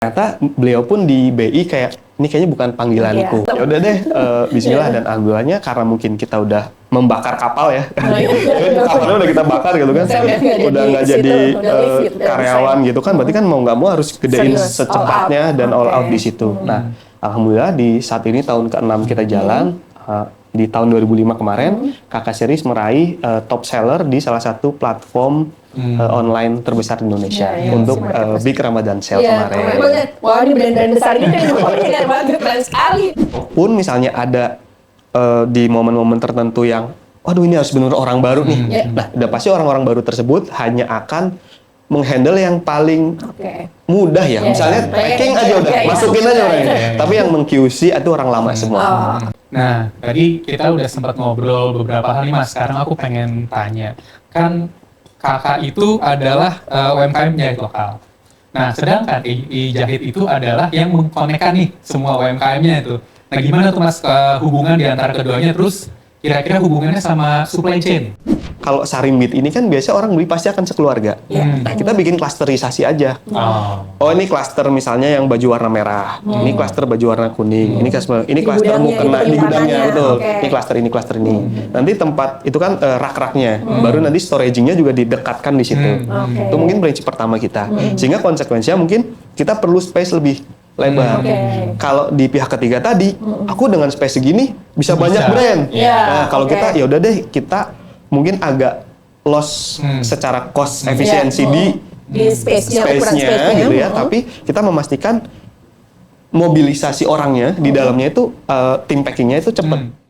Ternyata beliau pun di BI kayak, ini kayaknya bukan panggilanku. Ya udah deh, bismillah. Dan alhamdulillahnya karena mungkin kita udah membakar kapal ya. Kapalnya udah kita bakar gitu kan. Udah nggak jadi karyawan gitu kan. Berarti kan mau nggak mau harus gedein secepatnya dan all out di situ. Nah, alhamdulillah di saat ini tahun ke-6 kita jalan. Di tahun 2005 kemarin, Kakak Series meraih top seller di salah satu platform online terbesar di Indonesia untuk Big Ramadan Sale kemarin. Wah, ini brand-brand besar ini kan pokoknya keren sekali. Pun misalnya ada di momen-momen tertentu yang, waduh ini harus benar orang baru nih. Nah, udah pasti orang-orang baru tersebut hanya akan menghandle yang paling mudah ya. Misalnya packing aja udah, masukin aja orangnya. Tapi yang meng-QC itu orang lama semua. Nah, tadi kita udah sempat ngobrol beberapa hal nih Mas. Sekarang aku pengen tanya, kan kakak itu adalah UMKM jahit lokal. Nah, sedangkan Jahit itu adalah yang mengkonekkan nih semua UMKM-nya itu. Nah, gimana tuh Mas hubungan di antara keduanya, terus kira-kira hubungannya sama supply chain? Kalau Sarimbit ini kan biasanya orang beli pasti akan sekeluarga. Nah, kita bikin klasterisasi aja. Oh, ini klaster misalnya yang baju warna merah. Ini klaster baju warna kuning. Ini klaster mukena di gudangnya, betul. Ini klaster ini. Nanti tempat itu kan rak-raknya. Baru nanti storaging-nya juga didekatkan di situ. Itu mungkin prinsip pertama kita. Sehingga konsekuensinya mungkin kita perlu space lebih lebar. Kalau di pihak ketiga tadi, aku dengan space segini bisa banyak brand. Nah, kalau kita ya udah deh, kita mungkin agak loss secara cost efisiensi di space-nya gitu ya, tapi kita memastikan mobilisasi orangnya di dalamnya itu tim packing-nya itu cepat.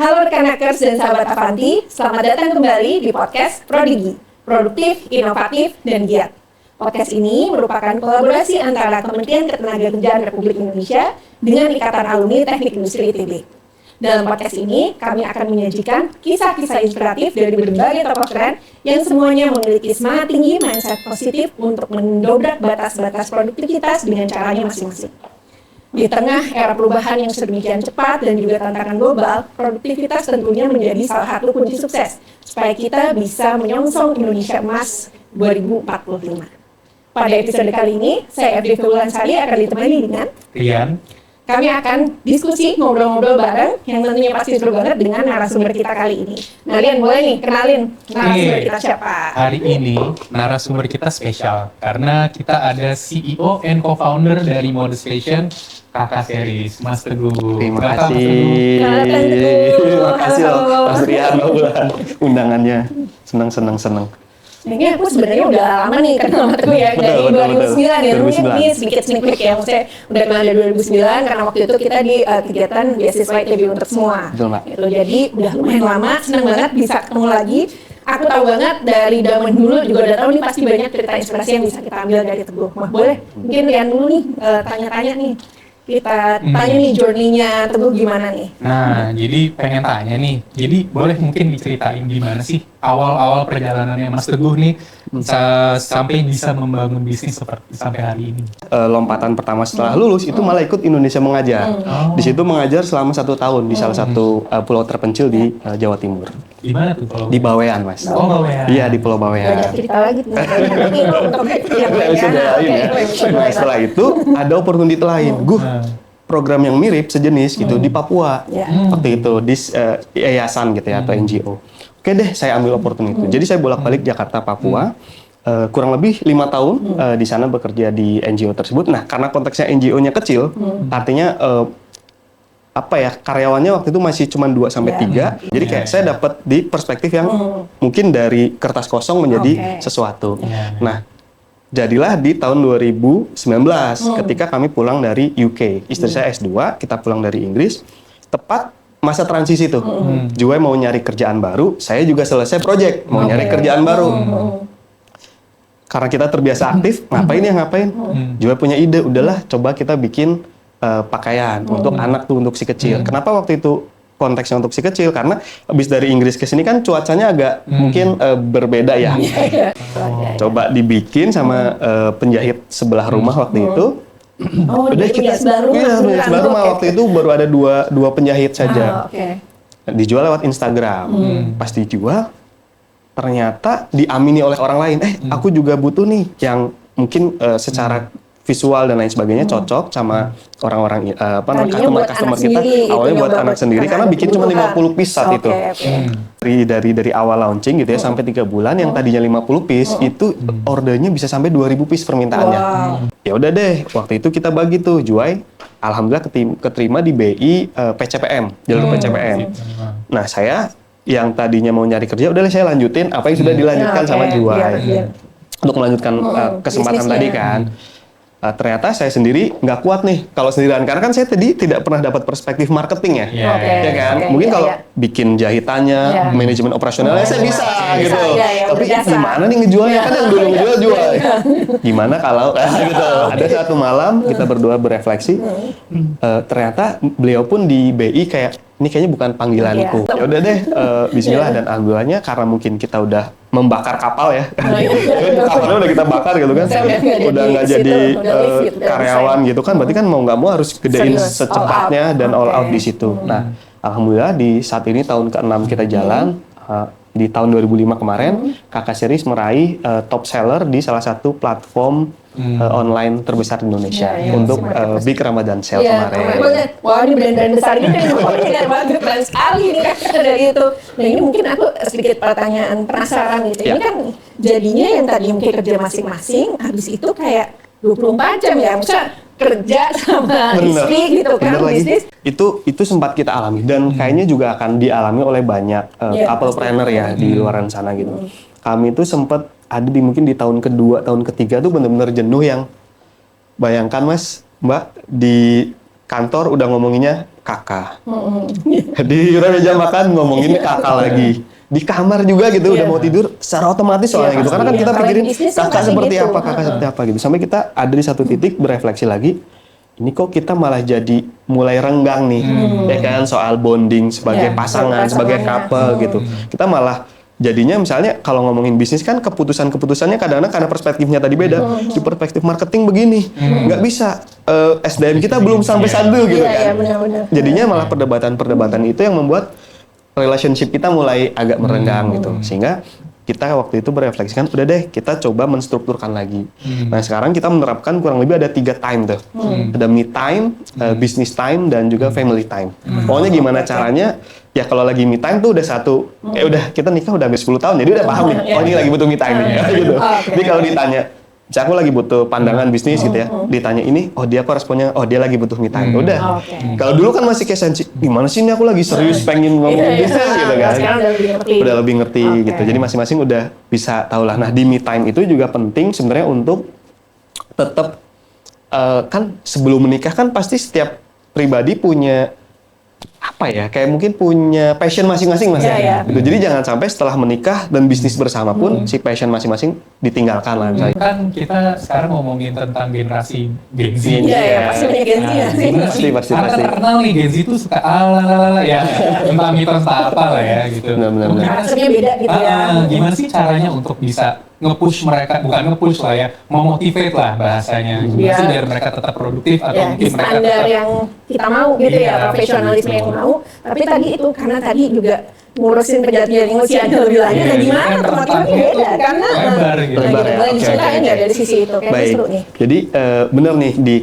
Halo rekan hackers dan sahabat Avanti, selamat datang kembali di podcast Prodigi, produktif, inovatif, dan giat. Podcast ini merupakan kolaborasi antara Kementerian Ketenagakerjaan Republik Indonesia dengan Ikatan Alumni Teknik Industri ITB. Dalam podcast ini, kami akan menyajikan kisah-kisah inspiratif dari berbagai tokoh keren yang semuanya memiliki semangat tinggi, mindset positif untuk mendobrak batas-batas produktivitas dengan caranya masing-masing. Di tengah era perubahan yang sedemikian cepat dan juga tantangan global, produktivitas tentunya menjadi salah satu kunci sukses supaya kita bisa menyongsong Indonesia Emas 2045. Pada episode kali ini, saya FD Fulansari akan ditemani dengan Rian. Kami akan diskusi, ngobrol-ngobrol bareng yang tentunya pasti seru banget dengan narasumber kita kali ini. Nah, Rian, boleh nih kenalin narasumber kita siapa? Hari ini narasumber kita spesial karena kita ada CEO and co-founder dari Modus Fashion, Kakak Series, Mas Teguh. Terima kasih. Terima kasih loh, Mas Rian undangannya. Senang. Ini aku sebenarnya udah lama nih kenal sama Teguh ya, dari 2009 ya. Mungkin ini sedikit sneak peek ya, maksudnya udah kenal dari 2009 karena waktu itu kita di kegiatan beasiswa ITB untuk semua. Gitu. Jadi udah lumayan lama, senang banget bisa ketemu lagi. Aku tahu banget dari zaman dulu juga udah tahu nih pasti banyak cerita inspirasi yang bisa kita ambil dari Teguh. Wah, boleh mungkin Rian dulu nih tanya-tanya nih. Kita tanya nih journey-nya Teguh gimana nih? Nah, jadi pengen tanya nih. Jadi boleh mungkin diceritain gimana sih awal-awal perjalanannya Mas Teguh nih sampai bisa membangun bisnis seperti sampai hari ini? Lompatan pertama setelah lulus itu malah ikut Indonesia Mengajar. Di situ mengajar selama 1 tahun di salah satu pulau terpencil di Jawa Timur. Di mana tuh pulau? Di Bawean, Mas. Oh, Bawean. Iya, di Pulau Bawean. Banyak cerita lagi nih. Nah, setelah itu ada opportunity lain. Program yang mirip sejenis gitu di Papua. Waktu itu di yayasan gitu ya atau NGO. Oke deh, saya ambil opportunity itu. Jadi saya bolak-balik Jakarta Papua. Kurang lebih 5 tahun di sana bekerja di NGO tersebut. Nah, karena konteksnya NGO-nya kecil, artinya karyawannya waktu itu masih cuma 2-3. Jadi kayak saya dapat di perspektif yang mungkin dari kertas kosong menjadi sesuatu. Nah, jadilah di tahun 2019 ketika kami pulang dari UK. Istri saya S2, kita pulang dari Inggris. Tepat masa transisi tuh. Juwe mau nyari kerjaan baru, saya juga selesai project, mau nyari kerjaan baru. Karena kita terbiasa aktif, ngapain. Juwe punya ide, udahlah coba kita bikin pakaian untuk anak tuh, untuk si kecil. Kenapa waktu itu konteksnya untuk si kecil? Karena habis dari Inggris ke sini kan cuacanya agak mungkin berbeda ya. Coba dibikin sama penjahit sebelah rumah waktu itu. Oh, Udah jadi punya kita sebelah rumah. iya, punya sebelah rumah. Oke, Waktu itu baru ada dua penjahit saja. Oke. Dijual lewat Instagram. Pas dijual, ternyata diamini oleh orang lain. Aku juga butuh nih yang mungkin secara visual dan lain sebagainya cocok sama orang-orang Tadinya buat customer anak kita. sendiri, Awalnya gitu, buat nyoba anak sendiri karena bikin cuma 50 piece saat itu. Dari awal launching gitu ya sampai 3 bulan yang tadinya 50 piece itu ordernya bisa sampai 2000 piece permintaannya. Ya udah deh, waktu itu kita bagi tuh Juai. Alhamdulillah keterima di BI PCPM, jalur PCPM. Nah, saya yang tadinya mau nyari kerja udah saya lanjutin apa yang sudah dilanjutkan sama Juai. Untuk melanjutkan kesempatan bisnisnya. tadi kan. Ternyata saya sendiri nggak kuat nih kalau sendirian karena kan saya tadi tidak pernah dapat perspektif marketing ya, ya kan? Mungkin kalau bikin jahitannya, manajemen operasionalnya saya bisa gitu. Tapi gimana nih ngejualnya kan yang dulu ngejual jual. Gimana kalau gitu? Ada satu malam kita berdua berefleksi, ternyata beliau pun di BI kayak ini kayaknya bukan panggilanku. Ya udah deh, Bismillah dan alhamdulillahnya karena mungkin kita udah membakar kapal ya, kapalnya udah kita bakar gitu kan, udah nggak jadi karyawan gitu kan, berarti kan mau nggak mau harus gedein secepatnya dan all out di situ. Nah, alhamdulillah di saat ini tahun ke-6 kita jalan. Di tahun 2005 kemarin, Kakak Series meraih top seller di salah satu platform online terbesar di Indonesia untuk Big Ramadan Sale kemarin. Wah, ini brand-brand besar ini kan pokoknya banget, keren sekali nih kan dari itu. Nah, ini mungkin aku sedikit pertanyaan penasaran gitu. Ini kan jadinya yang tadi mungkin kerja masing-masing, habis itu kayak 24 jam ya, maksudnya kerja sama istri gitu kan, bisnis. Itu sempat kita alami dan kayaknya juga akan dialami oleh banyak couple-planner ya di luar sana gitu. Kami itu sempat ada mungkin di tahun kedua, tahun ketiga tuh benar-benar jenuh yang bayangkan Mas, Mbak di kantor udah ngomonginnya kakak. Di meja makan ngomongin kakak lagi. Di kamar juga gitu udah mau tidur secara otomatis soalnya gitu. Karena kan kita pikirin kakak seperti apa, kakak seperti apa gitu. Sampai kita ada di satu titik berefleksi lagi. Ini kok kita malah jadi mulai renggang nih, ya kan soal bonding sebagai pasangan, sebagai couple gitu. Kita malah jadinya misalnya kalau ngomongin bisnis kan keputusannya kadang-kadang karena perspektifnya tadi beda. Di perspektif marketing begini, nggak bisa. SDM kita belum sampai satu gitu kan. Jadinya malah perdebatan itu yang membuat relationship kita mulai agak merenggang gitu. Sehingga kita waktu itu berefleksikan, udah deh kita coba menstrukturkan lagi. Nah sekarang kita menerapkan kurang lebih ada 3 time tuh. Ada me time, business time, dan juga family time. Pokoknya gimana caranya, ya kalau lagi me time tuh udah satu, udah kita nikah udah hampir 10 tahun, jadi udah paham nih, oh ini lagi butuh me time nih, gitu. Jadi kalau ditanya, aku lagi butuh pandangan bisnis gitu ya, ditanya ini, oh dia apa responnya, oh dia lagi butuh me time, udah. Kalau dulu kan masih kayak sensi, gimana sih ini aku lagi serius pengen ngomongin bisnis gitu kan. Sekarang udah lebih ngerti gitu, jadi masing-masing udah bisa tahu lah. Nah di me time itu juga penting sebenarnya untuk tetap, kan sebelum menikah kan pasti setiap pribadi punya apa ya, kayak mungkin punya passion masing-masing mas ya. Gitu. Jadi jangan sampai setelah menikah dan bisnis bersama pun si passion masing-masing ditinggalkan lah misalnya. Kan kita sekarang ngomongin tentang generasi Gen Z. Iya, pasti banyak Gen Z ya sih. Pasti. Karena terkenal nih Gen Z itu suka ala ya, tentang mitos apa lah ya gitu. Benar. Karakternya beda gitu ya. Gimana sih caranya untuk bisa nge-push mereka, bukan nge-push lah ya, memotivate lah bahasanya. Gimana sih biar mereka tetap produktif atau mungkin mereka standar tetap yang kita mau gitu ya, profesionalisme yang mau. Tapi tadi itu karena tadi juga ngurusin penjajaran usianya lebih lanjut, dan gimana motivasinya beda karena lebar ya. diceritain ya dari sisi itu, kayak seru nih. Jadi benar nih di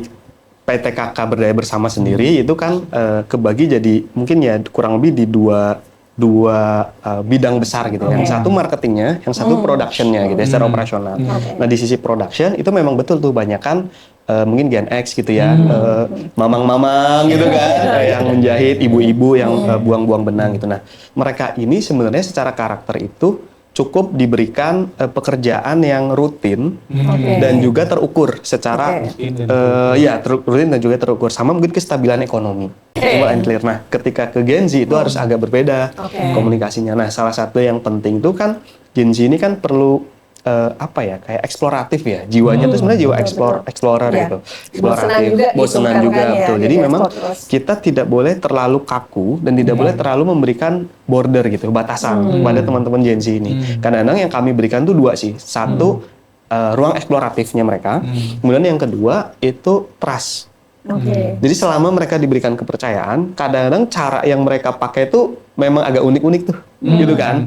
PTKK Berdaya Bersama sendiri itu kan kebagi jadi mungkin ya kurang lebih di dua bidang besar gitu. Yang satu marketingnya, yang satu productionnya gitu ya, secara operasional. Nah di sisi production itu memang betul tuh banyak kan mungkin Gen X gitu ya, mamang-mamang gitu kan, yang menjahit, ibu-ibu yang buang-buang benang gitu. Nah mereka ini sebenarnya secara karakter itu cukup diberikan pekerjaan yang rutin dan juga terukur secara rutin dan juga terukur, sama mungkin kestabilan ekonomi. Clear. Nah, ketika ke Gen Z itu harus agak berbeda komunikasinya. Nah, salah satu yang penting itu kan Gen Z ini kan perlu apa ya, kayak eksploratif ya, jiwanya tuh sebenarnya jiwa explorer Iya. gitu, Bosenan juga gitu bosenan kan, juga ya, betul. Jadi jadi memang explore terus. kita tidak boleh terlalu kaku dan tidak boleh terlalu memberikan border gitu, batasan pada teman-teman Gen Z ini. Kadang-kadang yang kami berikan tuh dua sih, satu ruang eksploratifnya mereka, kemudian yang kedua itu trust. Oke. Jadi selama mereka diberikan kepercayaan, kadang-kadang cara yang mereka pakai itu memang agak unik-unik tuh, gitu kan.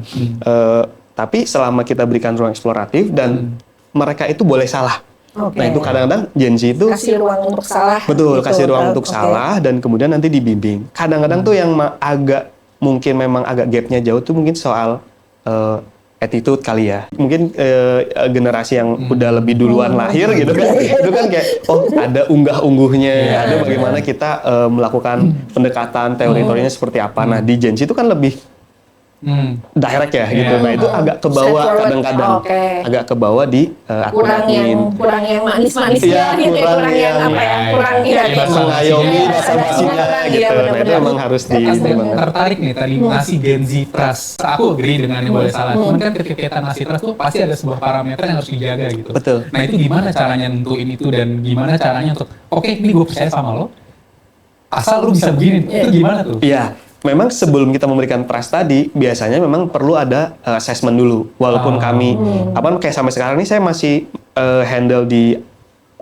Tapi selama kita berikan ruang eksploratif dan mereka itu boleh salah. Oke. Nah itu kadang-kadang Gen Z itu Kasih ruang untuk salah. betul, gitu. kasih ruang untuk Oke. salah dan kemudian nanti dibimbing. Kadang-kadang tuh yang agak mungkin memang agak gapnya jauh tuh mungkin soal attitude kali ya. Mungkin generasi yang udah lebih duluan lahir gitu kan. Itu kan kayak ada unggah-ungguhnya, ada bagaimana kita melakukan pendekatan teori-teorinya seperti apa. Nah, di Gen Z itu kan lebih direct ya gitu. Nah, itu agak kebawa Straightforward. kadang-kadang. Oke. Agak kebawa di admin. kurang yang manis-manis Iya, gitu, kurang kurang yang yang- apa ya, iya, kurang iya. ya, Iya, mengayomi Iya, rasa basinya iya, gitu. Nah, itu benar-benar. memang harus di Aku banget. tertarik nih tadi ngasih Gen Z trust. Aku agree dengan yang boleh salah. Cuman kan ketika kita ngasih trust tuh pasti ada sebuah parameter yang harus dijaga gitu. Betul. Nah itu gimana caranya nentuin itu dan gimana caranya untuk oke ini gue percaya sama lo. Asal lu bisa begini. Itu gimana tuh? Iya, memang sebelum kita memberikan trust tadi, biasanya memang perlu ada assessment dulu. Walaupun kami, kayak sampai sekarang ini saya masih handle di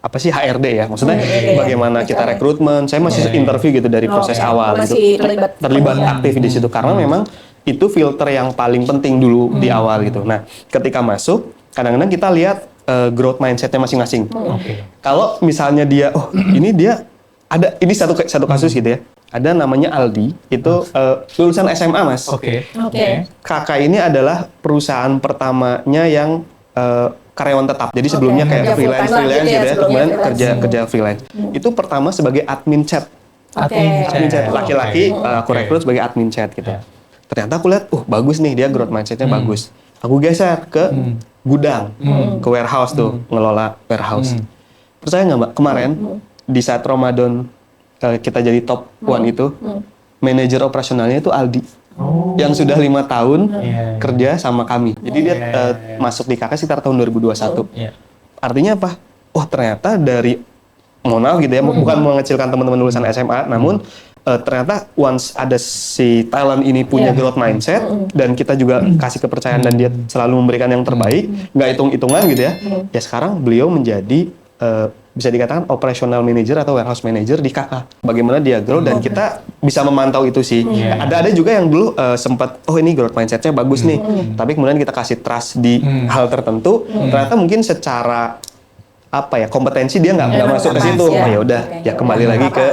HRD ya, maksudnya bagaimana kita rekrutmen. Saya masih interview gitu dari proses awal masih gitu, terlibat aktif di situ karena memang itu filter yang paling penting dulu di awal gitu. Nah, ketika masuk, kadang-kadang kita lihat growth mindsetnya masing-masing. Oke. Kalau misalnya dia, ini satu kasus gitu ya. Ada namanya Aldi, itu lulusan SMA mas. Oke. Kakak ini adalah perusahaan pertamanya yang karyawan tetap. Jadi sebelumnya kayak Kerja freelance full-time lah gitu ya, gitu ya, sebelumnya kemudian freelance. kerja freelance. Itu pertama sebagai admin chat. Admin chat laki-laki aku rekrut sebagai admin chat gitu. Ternyata aku lihat, bagus nih dia growth mindsetnya bagus. Aku geser ke gudang, ke warehouse tuh, ngelola warehouse. Percaya nggak mbak? Kemarin di saat Ramadan kita jadi top one itu, manajer operasionalnya itu Aldi. Yang sudah 5 tahun kerja sama kami. Jadi dia masuk di KK sekitar tahun 2021. Artinya apa? Ternyata dari, mohon maaf gitu ya, bukan mengecilkan teman-teman lulusan SMA, namun ternyata once ada si talent ini punya growth mindset dan kita juga kasih kepercayaan dan dia selalu memberikan yang terbaik, nggak hitung-hitungan gitu ya. Ya sekarang beliau menjadi bisa dikatakan operational manager atau warehouse manager di KK. Bagaimana dia grow dan kita bisa memantau itu sih. Ada juga yang dulu sempat ini growth mindsetnya bagus nih, tapi kemudian kita kasih trust di hal tertentu, ternyata mungkin secara kompetensi dia nggak masuk ke situ. Ya udah, ya kembali lagi ke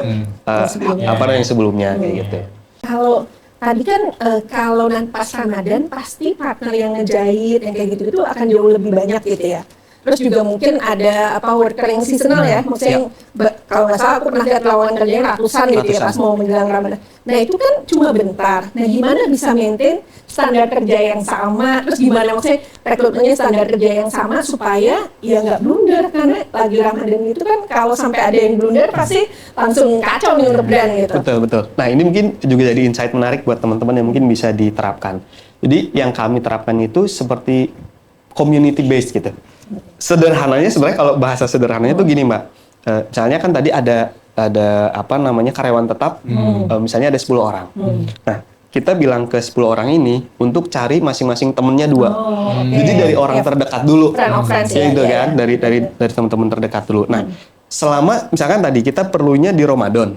yang sebelumnya kayak gitu. Kalau tadi kan kalau nanti pas Ramadan pasti partner yang ngejahit yang kayak gitu itu akan jauh lebih banyak gitu ya. Terus juga mungkin ada worker yang seasonal ya, maksudnya kalau nggak salah aku pernah lihat lowongan kerjanya ratusan gitu ya pas mau menjelang Ramadan. Nah itu kan cuma bentar. Nah gimana bisa maintain standar kerja yang sama, terus gimana maksudnya rekrutmennya standar kerja yang sama supaya ya nggak blunder, karena lagi Ramadan itu kan kalau sampai ada yang blunder pasti langsung kacau nih untuk brand gitu. Betul. Nah ini mungkin juga jadi insight menarik buat teman-teman yang mungkin bisa diterapkan. Jadi yang kami terapkan itu seperti community based gitu. Sederhananya sebenarnya kalau bahasa sederhananya tuh gini mbak, misalnya kan tadi ada karyawan tetap, misalnya ada 10 orang. Nah kita bilang ke 10 orang ini untuk cari masing-masing temennya 2. Jadi dari orang terdekat dulu, gitu kan, dari teman-teman terdekat dulu. Nah selama misalkan tadi kita perlunya di Ramadan,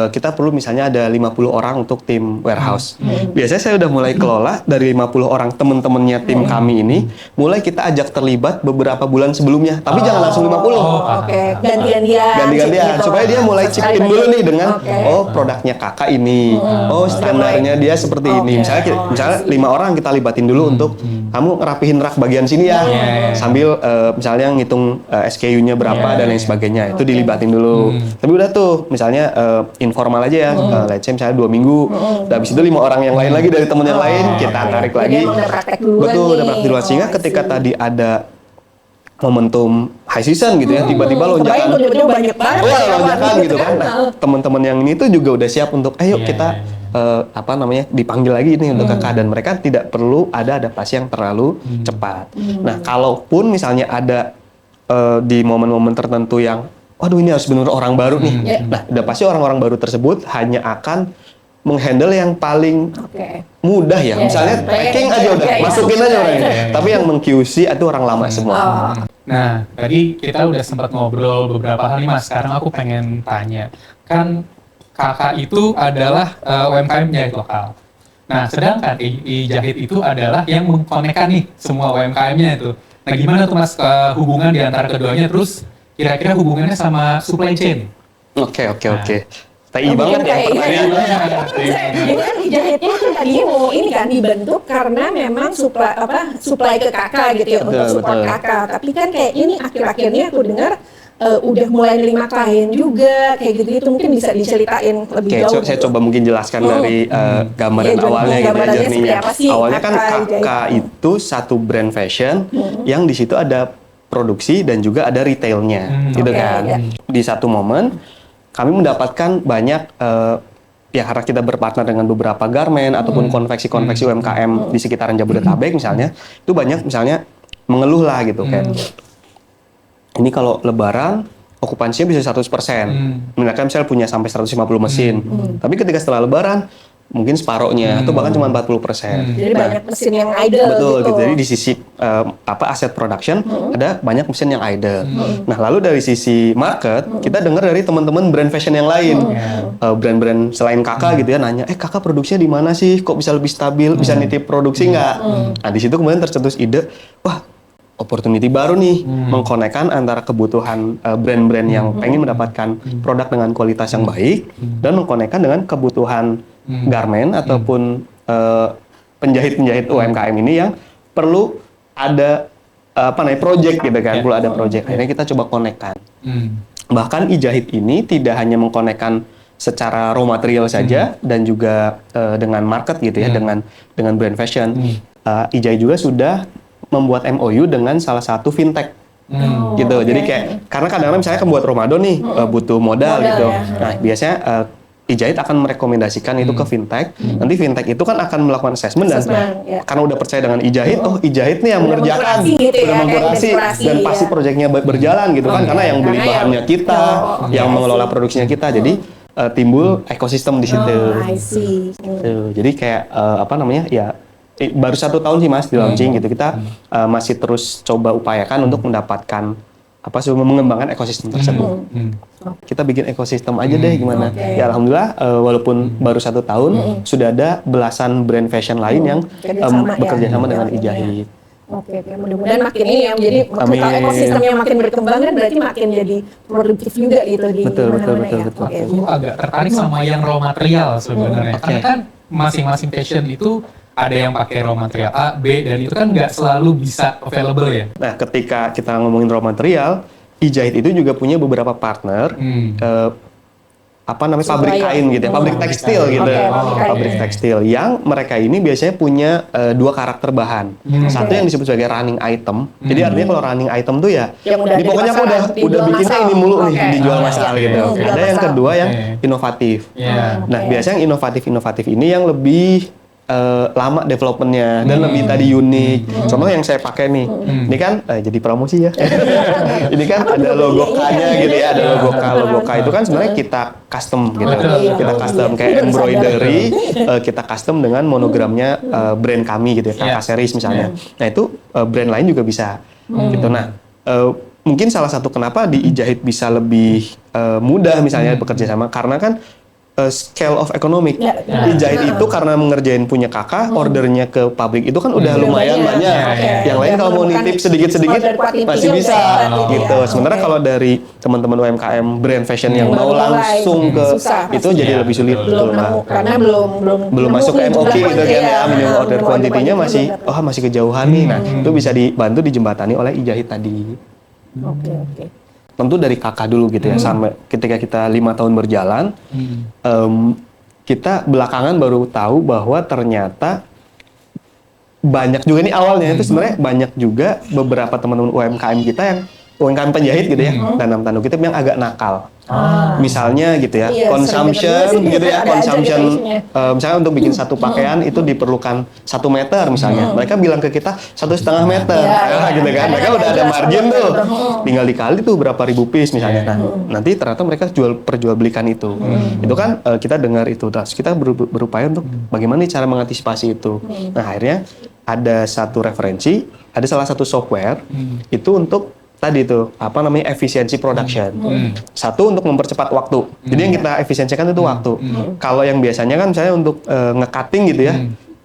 kita perlu misalnya ada 50 orang untuk tim warehouse. Biasanya saya udah mulai kelola dari 50 orang teman-temannya tim kami ini, mulai kita ajak terlibat beberapa bulan sebelumnya, tapi jangan langsung 50. Gantian, supaya dia mulai chip in dulu nih dengan produknya kakak ini, standarnya dia seperti ini. Misalnya 5 orang kita libatin dulu untuk kamu ngerapihin rak bagian sini ya, sambil misalnya ngitung SKU-nya berapa dan lain sebagainya. Itu dilibatin dulu. Tapi udah tuh, misalnya informal aja ya, let's say misalnya 2 minggu. Habis itu 5 orang yang lain lagi dari temen yang lain, kita tarik lagi. Udah praktek Praktek duluan. Sehingga ketika tadi ada momentum high season gitu ya, tiba-tiba lonjakan. Banyak banget. Lonjakan gitu kan. Nah, teman-teman yang ini tuh juga udah siap untuk, ayo kita dipanggil lagi nih untuk kakak, dan mereka tidak perlu ada adaptasi yang terlalu cepat. Nah, kalaupun misalnya ada di momen-momen tertentu yang waduh ini harus benar orang baru nih. Nah, udah pasti orang-orang baru tersebut hanya akan menghandle yang paling mudah ya. Misalnya packing aja udah, masukin aja orangnya. Tapi yang meng-QC itu orang lama semua. Nah, tadi kita udah sempat ngobrol beberapa hal nih Mas. Sekarang aku pengen tanya, kan kakak itu adalah UMKM jahit lokal. Nah, sedangkan Jahit itu adalah yang mengkonekkan nih semua UMKM-nya itu. Nah, gimana tuh Mas hubungan di antara keduanya, terus kira-kira hubungannya sama supply chain? Oke. TI banget ya pertanyaannya. Jadi kan Jahitnya kan tadinya mau ini kan dibentuk karena memang supply ke kakak gitu ya, untuk support kakak. Tapi kan kayak ini akhir-akhirnya aku dengar udah mulai nerima klien juga kayak gitu, mungkin bisa diceritain lebih jauh. Saya coba mungkin jelaskan dari gambaran awalnya gitu ya, journey-nya. Awalnya kan kakak itu satu brand fashion yang di situ ada produksi dan juga ada retailnya, gitu kan. Di satu momen kami mendapatkan banyak ya karena kita berpartner dengan beberapa garment ataupun konveksi-konveksi UMKM di sekitaran Jabodetabek misalnya, itu banyak misalnya mengeluh lah gitu kayak ini kalau lebaran okupansinya bisa 100%. Mereka misalnya punya sampai 150 mesin. Tapi ketika setelah lebaran mungkin separohnya atau bahkan cuma 40%. Jadi banyak mesin yang idle. Betul gitu. Jadi di sisi aset production ada banyak mesin yang idle. Nah, lalu dari sisi market kita dengar dari teman-teman brand fashion yang lain. Brand-brand selain kakak gitu ya nanya, kakak produksinya di mana sih? Kok bisa lebih stabil? Bisa nitip produksi nggak? Nah, di situ kemudian tercetus ide, wah opportunity baru nih, mengkonekkan antara kebutuhan brand-brand yang pengen mendapatkan produk dengan kualitas yang baik dan mengkonekkan dengan kebutuhan garment ataupun penjahit-penjahit UMKM ini yang perlu ada project gitu kan, perlu ada project. Akhirnya kita coba konekkan. Bahkan iJahit ini tidak hanya mengkonekkan secara raw material saja dan juga dengan market gitu ya, dengan brand fashion. iJahit juga sudah membuat MOU dengan salah satu fintech. Gitu. Jadi kayak karena kadang-kadang misalnya buat Ramadan nih butuh modal gitu. Ya. Nah, biasanya iJahit akan merekomendasikan itu ke fintech. Nanti fintech itu kan akan melakukan assessment dan karena udah percaya dengan iJahit, iJahit nih yang mengerjakan, udah mengkurasi dan pasti proyeknya berjalan gitu kan, karena yang beli bahannya kita, yang mengelola produksinya kita. Jadi timbul ekosistem di situ. Jadi kayak baru 1 tahun sih Mas di launching gitu. Kita masih terus coba upayakan untuk mendapatkan mengembangkan ekosistem tersebut. Kita bikin ekosistem aja deh gimana. Ya alhamdulillah walaupun baru 1 tahun sudah ada belasan brand fashion lain yang bekerja sama dengan iJahit. Oke, mudah-mudahan makin ini ya, jadi kalau ekosistemnya makin berkembang kan berarti makin jadi produktif juga gitu di mana-mana. Betul. Aku agak tertarik sama yang raw material sebenarnya. Karena kan masing-masing fashion itu ada yang pakai raw material A, B, dan itu kan nggak selalu bisa available ya. Nah, ketika kita ngomongin raw material, iJahit itu juga punya beberapa partner, pabrik kain gitu ya, pabrik tekstil gitu, pabrik tekstil yang mereka ini biasanya punya 2 karakter bahan. Satu yang disebut sebagai running item. Jadi artinya kalau running item tuh ya, ini pokoknya aku udah bikinnya ini mulu nih dijual massal gitu. Ada yang kedua yang inovatif. Nah, biasanya yang inovatif ini yang lebih lama developmentnya dan lebih tadi unik. Contoh yang saya pakai nih, ini kan jadi promosi ya. Ini kan ada logo K-nya gitu ya, ada logo K itu kan sebenarnya kita custom gitu. Kita custom kayak embroidery, kita custom dengan monogramnya brand kami gitu ya, KK Series misalnya. Nah itu brand lain juga bisa gitu. Nah mungkin salah satu kenapa di iJahit bisa lebih mudah misalnya bekerja sama karena kan scale of economic. iJahit itu karena mengerjain punya kakak, ordernya ke pabrik itu kan udah lumayan banyak. Yang lain kalau mau nitip sedikit-sedikit masih bisa gitu. Sementara kalau dari teman-teman UMKM brand fashion yang mau langsung ke itu jadi lebih sulit. Karena belum masuk ke MOQ gitu kan ya, minimum order quantity-nya masih kejauhan nih. Nah, itu bisa dibantu dijembatani oleh iJahit tadi. Oke. Tentu dari kakak dulu gitu ya, sampai ketika kita 5 tahun berjalan, kita belakangan baru tahu bahwa ternyata banyak juga nih awalnya itu sebenarnya banyak juga beberapa teman-teman UMKM kita yang UMKM penjahit gitu ya, nanam tanduk kutip yang agak nakal. Misalnya gitu ya, Iya, consumption sering dengar gitu ya, ada aja consumption gitu isinya. misalnya untuk bikin satu pakaian itu diperlukan 1 meter misalnya. Mereka bilang ke kita 1,5 meter, Iya, gitu kan. ada Mereka udah ada jelas margin kalau tuh, gitu. tinggal dikali tuh berapa ribu piece misalnya. Nah, nanti ternyata mereka perjualbelikan itu. Itu kan kita dengar itu, terus kita berupaya untuk bagaimana nih cara mengantisipasi itu. Nah, akhirnya ada satu referensi, ada salah satu software itu untuk tadi itu apa namanya efisiensi production. Satu untuk mempercepat waktu. Jadi yang kita efisiensikan itu waktu. Kalau yang biasanya kan misalnya untuk nge-cutting gitu ya,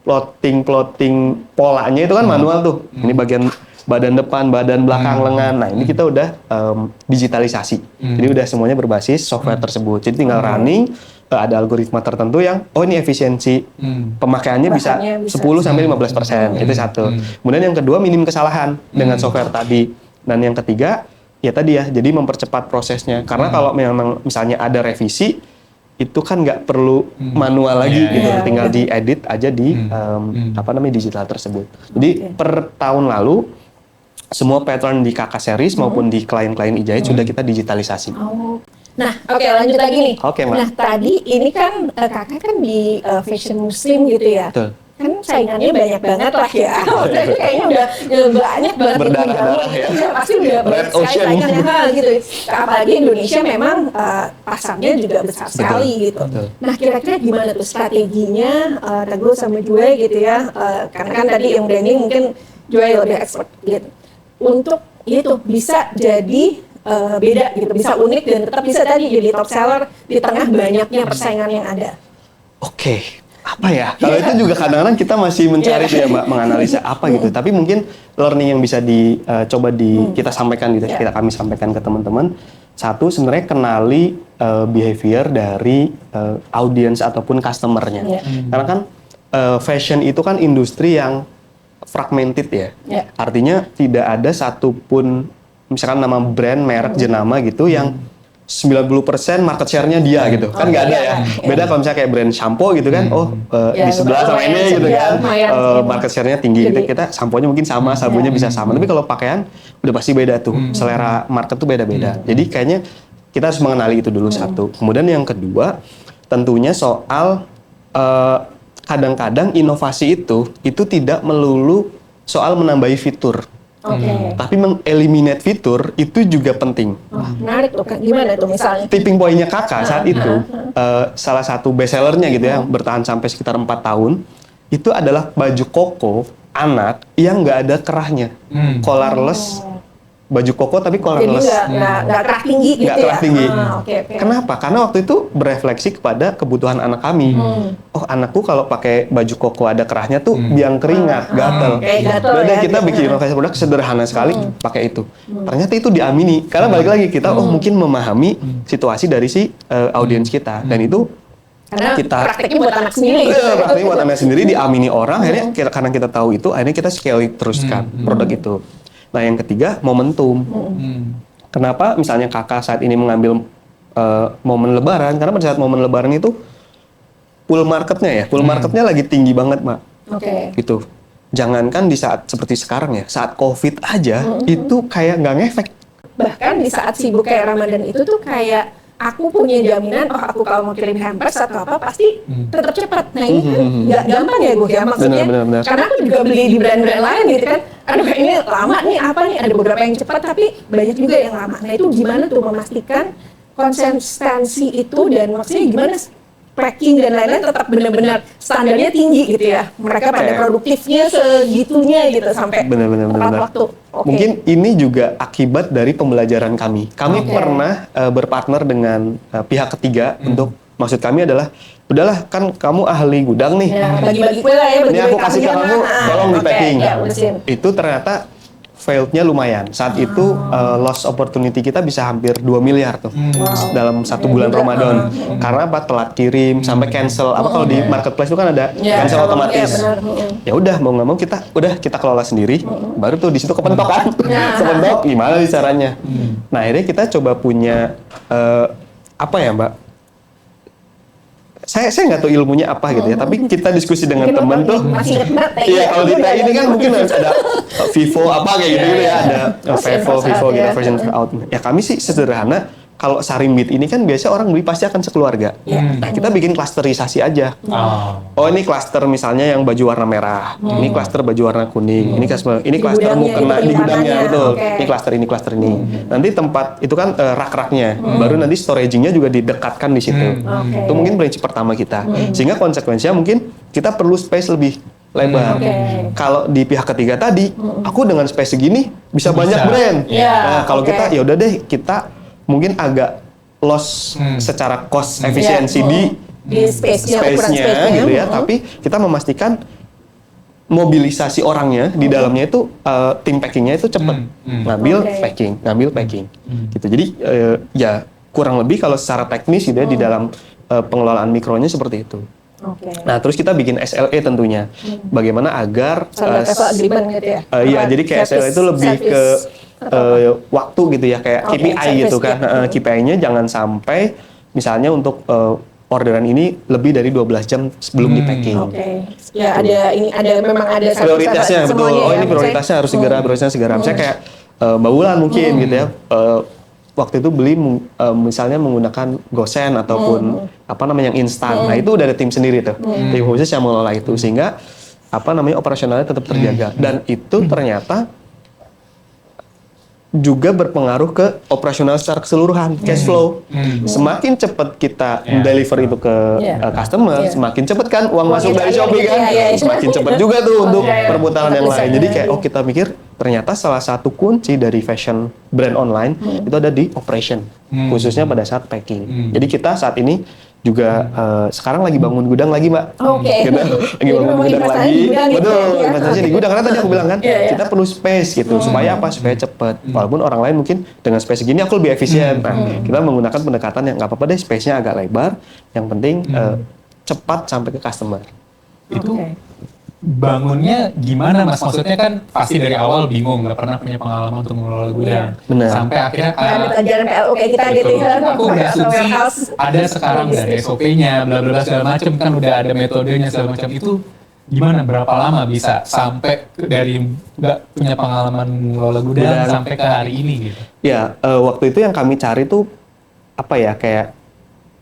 plotting polanya itu kan manual tuh. Ini bagian badan depan, badan belakang, lengan. Nah, ini kita udah digitalisasi. Jadi udah semuanya berbasis software tersebut. Jadi tinggal running, ada algoritma tertentu yang ini efisiensi pemakaiannya bisa Bahannya bisa 10 sampai 15%. Itu satu. Kemudian yang kedua minim kesalahan dengan software tadi. Dan yang ketiga ya tadi ya, jadi mempercepat prosesnya. Karena kalau memang misalnya ada revisi itu kan nggak perlu manual lagi gitu, tinggal diedit aja di apa namanya digital tersebut. Jadi per tahun lalu semua pattern di KK series maupun di klien-klien Ijahit sudah kita digitalisasi. Nah, oke lanjut lagi nih. Oke, Mbak. Nah, tadi ini kan kakak kan di fashion muslim gitu ya. Betul. Kan saingannya banyak banget lah ya. Udah kayaknya udah banyak banget. Berdarah-darah ya. Iya, pasti udah banyak Red sekali Ocean. saingannya gitu. Apalagi Indonesia memang pasarnya juga besar sekali gitu. Betul. Nah, kira-kira gimana tuh strateginya Teguh sama Joy gitu ya. Karena kan tadi yang branding mungkin Joy lebih expert gitu. Untuk itu bisa jadi beda gitu, bisa unik dan tetap bisa tadi jadi top seller di tengah banyaknya persaingan yang ada. Oke, apa ya? Kalau itu juga kadang-kadang kita masih mencari tuh ya Mbak, menganalisa apa gitu. Tapi mungkin learning yang bisa dicoba kita sampaikan gitu, kami sampaikan ke teman-teman. Satu, sebenarnya kenali behavior dari audience ataupun customer-nya. Karena kan fashion itu kan industri yang fragmented ya. Artinya tidak ada satupun misalkan nama brand, merek, jenama gitu yang 90% market share-nya dia gitu. Kan nggak ada ya. Beda kalau misalnya kayak brand shampoo gitu kan, di sebelah sama ini gitu kan, market share-nya tinggi gitu. Kita samponya mungkin sama, sabunnya bisa sama. Tapi kalau pakaian udah pasti beda tuh. Selera market tuh beda-beda. Jadi kayaknya kita harus mengenali itu dulu satu. Kemudian yang kedua, tentunya soal kadang-kadang inovasi itu tidak melulu soal menambahi fitur. Tapi mengeliminate fitur itu juga penting. Menarik tuh, gimana tuh misalnya? Tipping point-nya kakak saat itu, salah satu best seller-nya gitu ya, yang bertahan sampai sekitar 4 tahun, itu adalah baju koko anak yang nggak ada kerahnya, collarless, baju koko tapi collarless. Jadi nggak kerah tinggi gitu Nggak ya? kerah tinggi. Okay. Kenapa? Karena waktu itu berefleksi kepada kebutuhan anak kami. Oh, anakku kalau pakai baju koko ada kerahnya tuh biang keringat, gatel. Gatel Udah ya, kita gitu. bikin inovasi produk sederhana sekali pakai itu. Ternyata itu diamini. Karena balik lagi kita mungkin memahami situasi dari si audiens kita, dan itu Karena kita prakteknya buat anak sendiri. prakteknya buat anak sendiri diamini orang. Akhirnya karena kita tahu itu, akhirnya kita scale teruskan produk itu. Nah, yang ketiga, momentum. Kenapa misalnya kakak saat ini mengambil momen lebaran? Karena pada saat momen lebaran itu pool marketnya lagi tinggi banget, Mbak. Gitu. Jangankan di saat seperti sekarang ya, saat COVID aja itu kayak nggak ngefek. Bahkan di saat sibuk kayak Ramadan itu tuh kayak aku punya jaminan, aku kalau mau kirim hampers atau apa pasti tetap cepat. Nah ini kan nggak gampang ya gue ya maksudnya. Benar. Karena aku juga beli di brand-brand lain gitu kan. Aduh ini lama nih apa nih, ada beberapa yang cepat tapi banyak juga yang lama. Nah itu gimana tuh memastikan konsistensi itu dan maksudnya gimana packing dan lain-lain tetap benar-benar standarnya tinggi gitu ya. Mereka pada produktifnya segitunya gitu sampai tepat waktu. Mungkin ini juga akibat dari pembelajaran kami. Kami pernah berpartner dengan pihak ketiga untuk, maksud kami adalah, udahlah kan kamu ahli gudang nih. Bagi-bagi kue lah ya. Ini aku kasih ke kamu, tolong di packing. Itu ternyata failed-nya lumayan. Saat itu loss opportunity kita bisa hampir 2 miliar tuh dalam 1 bulan Ramadan. Karena apa? Telat kirim sampai cancel. Apa kalau di marketplace itu kan ada cancel otomatis. Ya udah mau nggak mau kita kelola sendiri. Baru tuh di situ kepentok kan. Kepentok gimana sih caranya? Nah, akhirnya kita coba punya apa ya, Mbak? saya nggak tahu ilmunya apa gitu ya, tapi kita diskusi dengan Mungkin temen tuh. masih inget banget ya. Iya, kalau di TI ini kan mungkin harus ada Vivo apa kayak gitu ya, ada Vivo gitu, version out. Ya kami sih sederhana, kalau Sarimbit ini kan biasa orang beli pasti akan sekeluarga. Nah, kita bikin klasterisasi aja. Oh, ini klaster misalnya yang baju warna merah, ini klaster baju warna kuning, ini klaster gudangnya, mukena di di gudangnya, penyimpanan. betul. Oke. Ini klaster ini. Nanti tempat itu kan rak-raknya, baru nanti storaging-nya juga didekatkan di situ. Oke. Itu mungkin prinsip pertama kita. Sehingga konsekuensinya mungkin kita perlu space lebih lebar. Oke. Kalau di pihak ketiga tadi, aku dengan space segini bisa banyak brand. Iya, Nah, kalau oke. kita ya udah deh, kita mungkin agak loss secara cost efisiensi di space-nya, ukuran space-nya space-nya. gitu ya, tapi kita memastikan mobilisasi orangnya di dalamnya itu tim packingnya itu cepat, ngambil packing gitu. Jadi ya kurang lebih kalau secara teknis gitu ya di dalam pengelolaan mikronya seperti itu. Oke. Nah, terus kita bikin SLA tentunya. Bagaimana agar Standard level agreement gitu ya. iya, jadi kayak SLA itu lebih ke waktu gitu ya, kayak Oke, KPI gitu service kan. ya. KPI-nya jangan sampai misalnya untuk orderan ini lebih dari 12 jam sebelum di packing. Oke. Ya memang ada Prioritasnya betul. semuanya Oh, ya, ini prioritasnya harus segera, prioritasnya segera. Misalnya kayak Mbak Wulan mungkin gitu ya. Waktu itu beli misalnya menggunakan Gosen ataupun apa namanya yang instan. Nah, itu udah ada tim sendiri tuh. Tim khusus yang mengelola itu sehingga apa namanya operasionalnya tetap terjaga, dan itu ternyata juga berpengaruh ke operasional secara keseluruhan, cash flow. Semakin cepat kita deliver itu ke customer, semakin cepat kan uang masuk dari Shopee kan, semakin cepat juga tuh untuk perputaran yang lain. Jadi kayak kita mikir ternyata salah satu kunci dari fashion brand online itu ada di operation, khususnya pada saat packing. Jadi kita saat ini juga sekarang lagi bangun gudang lagi, Mbak. Oke. Kita lagi bangun gudang lagi. Betul, investasinya di gudang, karena tadi aku bilang kan, kita perlu space gitu, supaya apa? Supaya cepat. Walaupun orang lain mungkin dengan space segini aku lebih efisien. Nah, kita menggunakan pendekatan yang nggak apa-apa deh, space-nya agak lebar, yang penting cepat sampai ke customer. Itu bangunnya gimana, Mas? Maksudnya kan pasti dari awal bingung, nggak pernah punya pengalaman untuk mengelola gudang. Benar. Sampai akhirnya Ada pelajaran PLO kayak kita gitu ya. aku udah Atau asumsi warehouse. ada sekarang dari SOP-nya, bla bla bla segala macam, kan udah ada metodenya segala macam. Itu gimana, berapa lama bisa sampai dari nggak punya pengalaman mengelola gudang sampai ke hari ini gitu? Ya, waktu itu yang kami cari tuh apa ya, kayak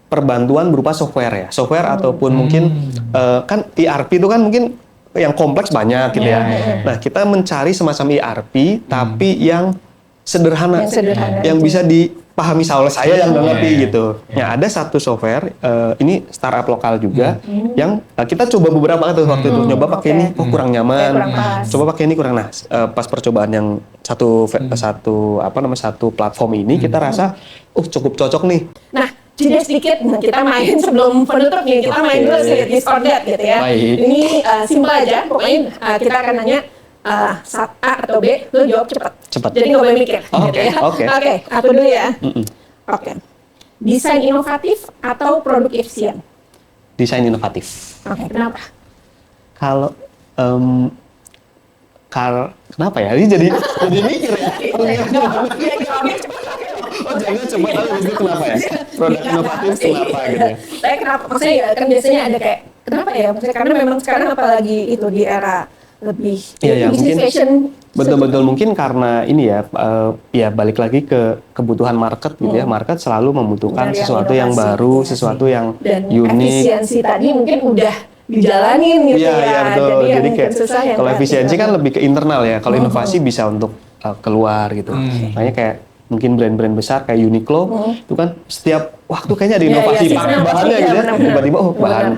perbantuan berupa software ya, software ataupun mungkin kan ERP itu kan mungkin yang kompleks banyak gitu ya. Nah, kita mencari semacam ERP tapi yang sederhana, yang bisa dipahami oleh saya yang nggak ngerti gitu. Ya, ada satu software ini startup lokal juga yang kita coba beberapa tuh waktu itu, nyoba pakai ini, kurang nyaman, kurang pas. coba pakai ini kurang. Nah, pas percobaan yang satu platform ini kita rasa cukup cocok nih. Nah, jeda sedikit, kita main sebelum penutup nih, kita main dulu sedikit this or that gitu ya. Baik. Ini simpel aja, pokoknya kita akan nanya saat A atau B, lu jawab cepat. Cepat. Jadi nggak boleh mikir. Oke, gitu ya. oke. Oke, aku dulu ya. Oke. Desain inovatif atau produk efisien? Desain inovatif. Oke, kenapa? Kalau kenapa ya? Ini jadi mikir ya. Oh, jangan cepat, tapi itu kenapa ya? Produk inovatif kenapa gitu ya? Saya kenapa? Maksudnya ya kan biasanya ada kayak kenapa ya? Maksudnya karena memang sekarang apalagi itu di era lebih bisnis fashion. Betul-betul mungkin karena ini ya, ya balik lagi ke kebutuhan market gitu ya. Market selalu membutuhkan sesuatu yang baru, sesuatu yang unik. Efisiensi tadi mungkin udah dijalanin gitu ya. Iya, betul. Jadi kayak susah yang kalau efisiensi kan lebih ke internal ya. Kalau inovasi bisa untuk keluar gitu. Makanya kayak mungkin brand-brand besar kayak Uniqlo itu kan setiap waktu kayaknya ada inovasi bahannya gitu ya. Tiba-tiba bahan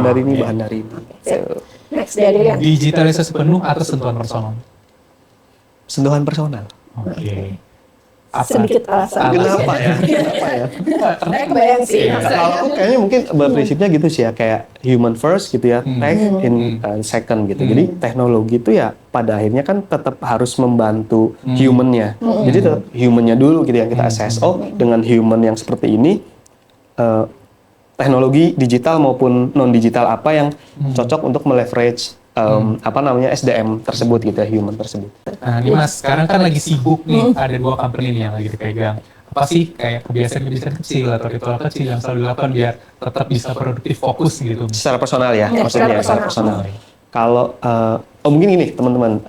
dari ini. Next dari yang Digitalisasi penuh atau sentuhan personal? Sentuhan personal. Oke. sedikit alasan. Kenapa ya? Kenapa ya? Saya kebayang sih. Kalau aku kayaknya mungkin prinsipnya gitu sih ya, kayak human first gitu ya, tech in second gitu. Jadi teknologi itu ya pada akhirnya kan tetap harus membantu human-nya. Jadi tetap human-nya dulu gitu yang kita assess. Oh, dengan human yang seperti ini, teknologi digital maupun non digital apa yang cocok untuk meleverage SDM tersebut gitu ya, human tersebut. Nah, ini Mas, sekarang kan lagi sibuk nih, ada 2 company nih yang lagi dipegang. apa sih kayak kebiasaan-kebiasaan kecil atau ritual kecil yang selalu dilakukan biar tetap bisa produktif fokus gitu. Secara personal ya, Ya, maksudnya secara secara personal. personal. Kalau mungkin gini teman-teman,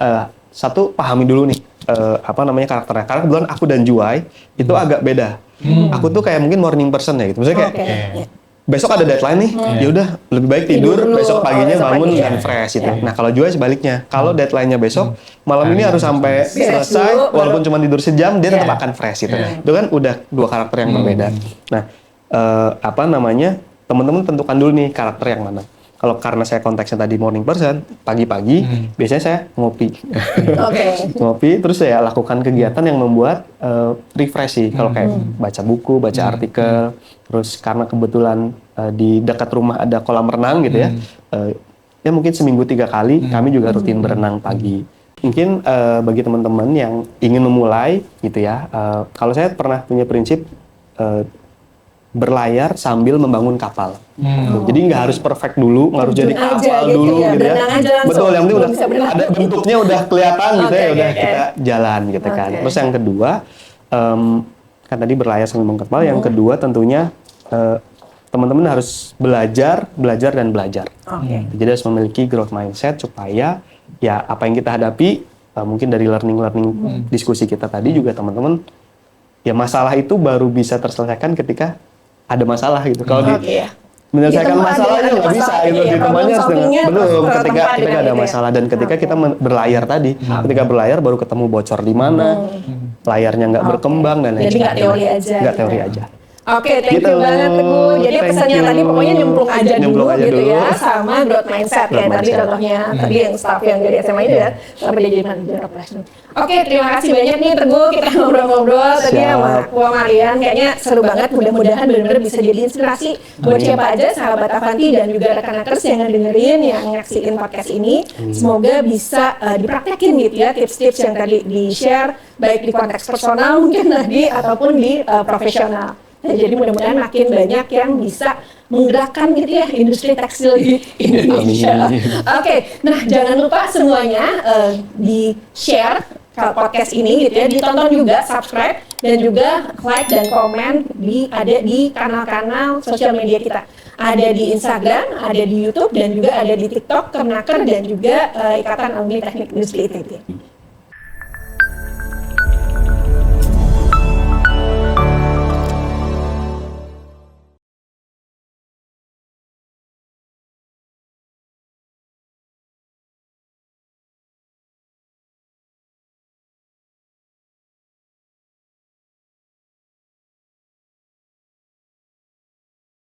satu pahami dulu nih apa namanya karakternya. Karena kebetulan aku dan Juwai itu agak beda. Aku tuh kayak mungkin morning person ya gitu. Maksudnya kayak Oke. Oke. besok ada deadline nih, ya udah lebih baik tidur, Tidur dulu. besok paginya Besok bangun pagi, dan ya. fresh gitu. Ya. Nah kalau Juwai sebaliknya, kalau deadline-nya besok, malam ini harus sampai Beres selesai, dulu, walaupun cuma tidur sejam, dia tetap Ya. akan fresh gitu. Ya. Itu kan udah dua karakter yang berbeda. Nah apa namanya, teman-teman tentukan dulu nih karakter yang mana. Kalau karena saya konteksnya tadi morning person, pagi-pagi biasanya saya ngopi. Oke. Ngopi, terus saya lakukan kegiatan yang membuat refresh sih. Kalau kayak baca buku, baca artikel, terus karena kebetulan di dekat rumah ada kolam renang gitu ya, ya mungkin seminggu 3 kali kami juga rutin berenang pagi. Mungkin bagi teman-teman yang ingin memulai gitu ya, kalau saya pernah punya prinsip berlayar sambil membangun kapal. Jadi nggak harus perfect dulu, nggak harus jadi Terjun aja kapal gitu dulu ya, gitu ya. berenang aja langsung. Betul, yang penting Belum udah bisa berenang. ada bentuknya udah kelihatan gitu ya, Oke, udah oke. kita jalan gitu kan. Oke. Terus yang kedua, kan tadi berlayar sambil membangun kapal. Yang kedua tentunya teman-teman harus belajar dan belajar. Oke. Jadi harus memiliki growth mindset supaya ya apa yang kita hadapi mungkin dari learning diskusi kita tadi juga teman-teman ya masalah itu baru bisa terselesaikan ketika ada masalah gitu. Kalau Oke, ya. menyelesaikan Ditemukan masalahnya ada nggak bisa masalah, gitu, iya, ditemanya problem solvingnya belum ke ketika tempat ketika dengan ada itu ya. masalah dan ketika kita berlayar tadi, ketika berlayar baru ketemu bocor di mana, layarnya nggak berkembang dan lain Jadi nggak teori aja. nggak gitu. teori aja. Oke, thank you Gitu. banget Teguh. Jadi Thank pesannya you. tadi pokoknya nyemplung aja Nyemplung dulu aja gitu dulu. ya, sama growth mindset Growth kayak tadi mindset. contohnya tadi yang staff yang dari SMA itu ya, sampai dia jadi manajer operation. Oke, terima kasih banyak nih Teguh, kita ngobrol-ngobrol tadi Siap. sama Wah Marian, kayaknya seru banget. Mudah-mudahan benar-benar bisa jadi inspirasi buat Amin. siapa aja sahabat Avanti dan juga rekan-rekers yang dengerin, yang nyaksiin podcast ini. Semoga bisa dipraktekin gitu ya tips-tips yang tadi di-share baik di konteks personal mungkin tadi ataupun di profesional. Nah, jadi mudah-mudahan makin banyak yang bisa menggerakkan gitu ya industri tekstil di Indonesia. Oke, nah jangan lupa semuanya di-share kalau podcast ini gitu ya, ditonton juga, subscribe dan juga like dan komen ada di kanal-kanal sosial media kita. Ada di Instagram, ada di YouTube dan juga ada di TikTok, Kemnaker dan juga Ikatan Alumni Teknik Industri ITB.